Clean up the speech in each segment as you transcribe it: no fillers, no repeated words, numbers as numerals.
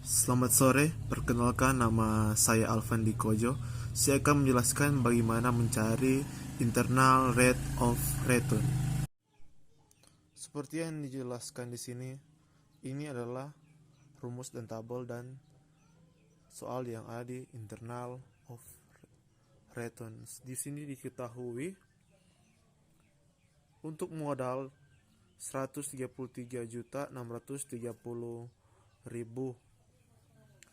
Selamat sore, perkenalkan nama saya Alvan Dikojo. Saya akan menjelaskan bagaimana mencari internal rate of return. Seperti yang dijelaskan di sini, ini adalah rumus dan tabel dan soal yang ada di internal of returns. Di sini diketahui untuk modal 133.630.000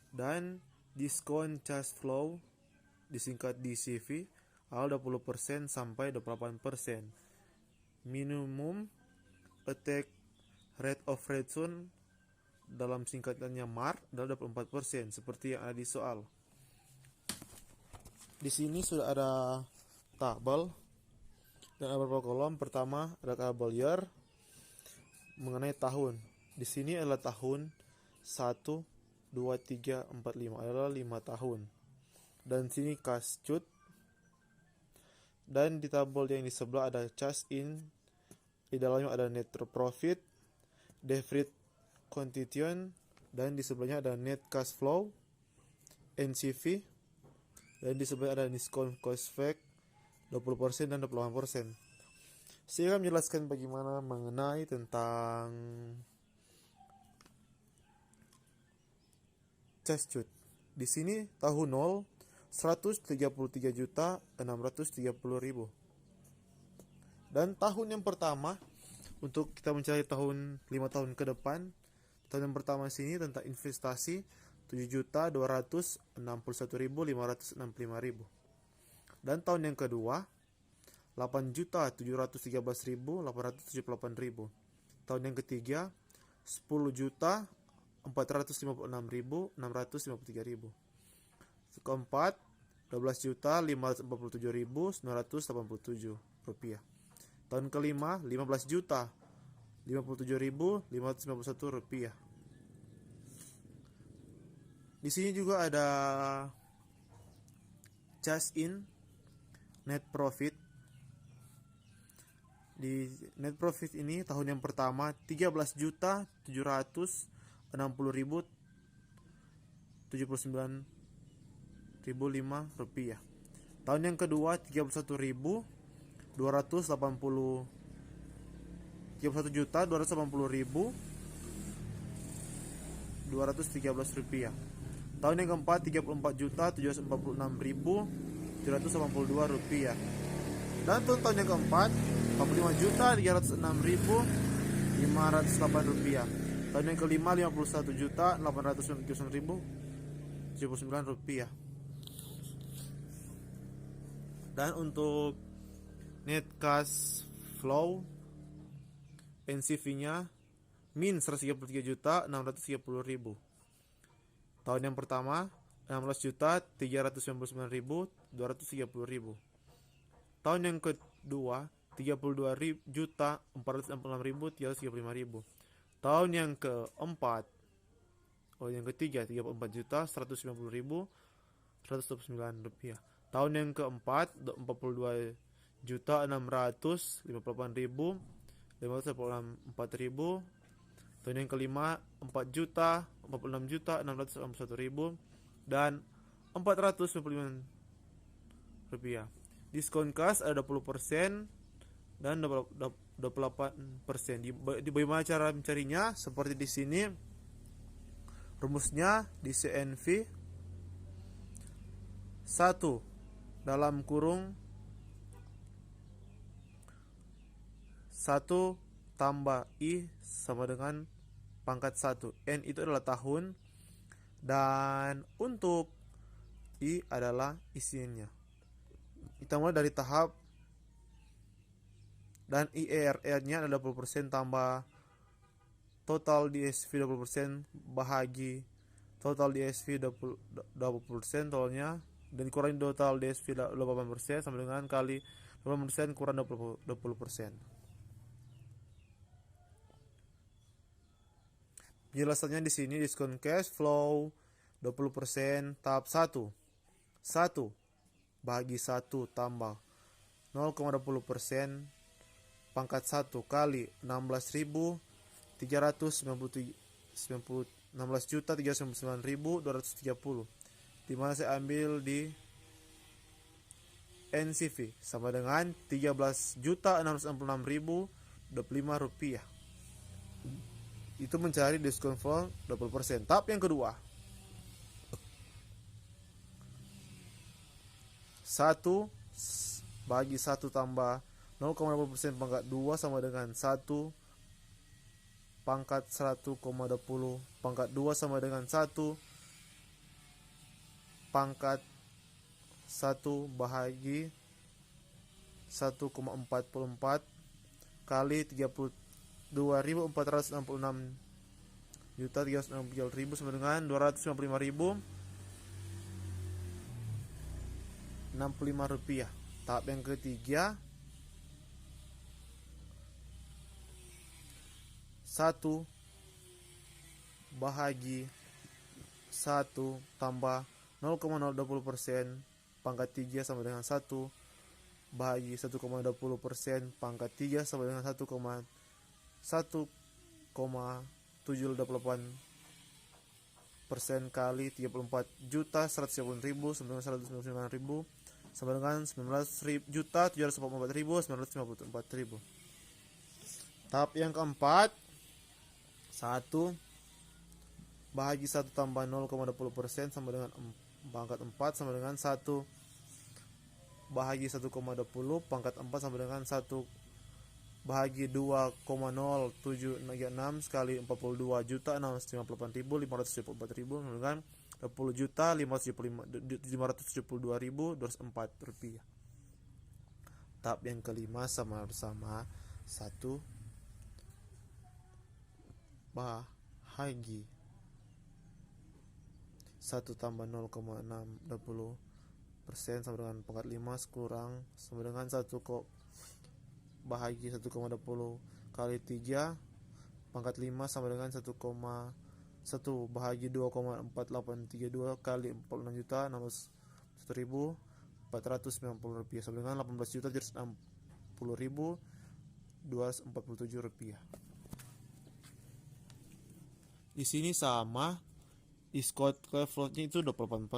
dan diskon cash flow disingkat DCV awal 20% sampai 28%. Minimum attack rate of return dalam singkatannya MAR adalah 24% seperti yang ada di soal. Di sini sudah ada tabel dan ada beberapa kolom. Pertama ada tabel year mengenai tahun. Di sini adalah tahun 1 2, 3, 4, 5 adalah 5 tahun. Dan sini cash cut. Dan di tabel yang di sebelah ada cash in. Di dalamnya ada net profit, deferred contingent, dan di sebelahnya ada net cash flow, NCV, dan di sebelahnya ada discount cost fact 20% dan 28%. Saya akan menjelaskan bagaimana mengenai tentang cash cut. Di sini tahun 0 133.630.000. Dan tahun yang pertama untuk kita mencari tahun 5 tahun ke depan, tahun yang pertama sini tentang investasi 7.261.565.000. Dan tahun yang kedua 8.713.878.000. Tahun yang ketiga 10.456.653.000. Keempat 12.547.987 rupiah. Tahun kelima 15.057.591 rupiah. Di sini juga ada cash in net profit. Di net profit ini tahun yang pertama 13.760.079.005 rupiah. Tahun yang kedua 31.213.213 rupiah. Tahun yang keempat 34.746.782 rupiah. Dan tahun yang keempat 45.306.508 rupiah. Tahun yang kelima 51.899.079 rupiah. Dan untuk net cash flow NCV-nya min 133.630.000. Tahun yang pertama 16.399.230.000. Tahun yang kedua 32.466.335.000. Tahun yang keempat yang ketiga 34.190.129 rupiah. Tahun yang keempat 42.588.584.000. Tahun yang kelima 4.046.681.000 dan 495 rupiah. Diskon cash ada 20% dan 28%. Di bagaimana cara mencarinya? Seperti di sini rumusnya di CNV 1 dalam kurung 1 tambah I sama dengan pangkat 1. N itu adalah tahun dan untuk I adalah isiannya. Kita mulai dari tahap dan IRR-nya adalah 20% tambah total DSV 20% bahagi total DSV 20% totalnya dan kurangi total DSV 8% sama dengan kali 8% kurang 20%. Penjelasannya di sini diskon cash flow 20% tahap 1 bahagi 1 tambah 0,20% pangkat 1 kali 16.397 16.399.230, di mana saya ambil di NCV sama dengan 13.666.025 rupiah. Itu mencari diskon full 20%. Tahap yang kedua, 1 bagi 1 tambah 0,20% pangkat 2 sama dengan 1 pangkat 1,20 pangkat 2 sama dengan 1 pangkat 1 bahagi 1,44 kali 32.466.363.000 sama dengan 255.065 rupiah. Tahap yang ketiga, 1 bahagi 1 tambah 0,020% pangkat 3 sama dengan 1 bahagi 1,20% pangkat 3 sama dengan 1,788% kali 34.150.000 sama dengan 199.000 sama dengan 19.744.954.000. Tahap yang keempat, 1 bahagi 1 tambah 0,20% sama dengan pangkat 4 sama dengan 1 bahagi 1,20 pangkat 4 sama dengan 1 bahagi 2,0736 sekali 42.658.574.000 sama dengan 20.572.204 rupiah. Tahap yang kelima sama-sama 1 bahagi 1 tambah 0,620% sama dengan pangkat 5 kurang sama dengan 1 bahagi 1,20 kali 3 pangkat 5 sama dengan 1 bahagi 2,4832 kali 46.601.490 rupiah sama dengan 18.760.247 rupiah. Di sini sama diskon floatnya itu 28%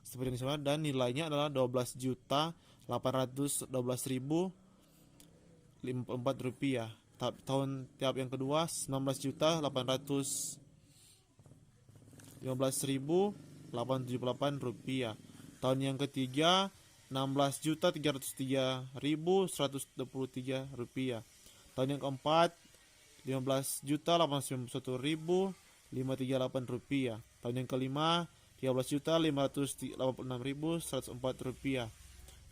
seperti yang disebut, dan nilainya adalah 12.812.054 rupiah. Tahap yang kedua 19.815.878 rupiah. Tahun yang ketiga 16.303.123 rupiah. Tahun yang keempat 15.891.538 rupiah. Tahun yang kelima 13.586.104 rupiah.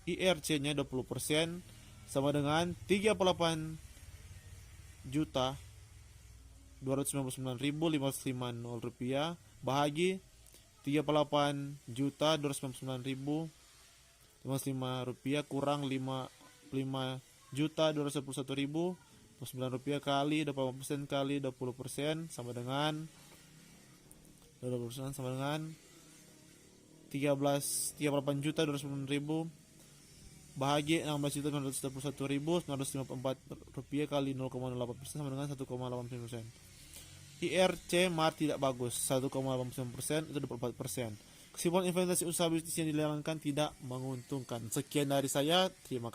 IRC-nya 20% sama dengan 38.299.550 rupiah bahagi 38.299.055 rupiah kurang 55.211.009 rupiah kali 20% kali 20% sama dengan 20% sama dengan 38.299.000 bahagi 16.921.954 rupiah kali 0,08% sama dengan 1,89%. IRC mar tidak bagus, 1,89% itu 24%. Kesimpulan investasi usaha bisnis yang dijalankan tidak menguntungkan. Sekian dari saya, terima kasih.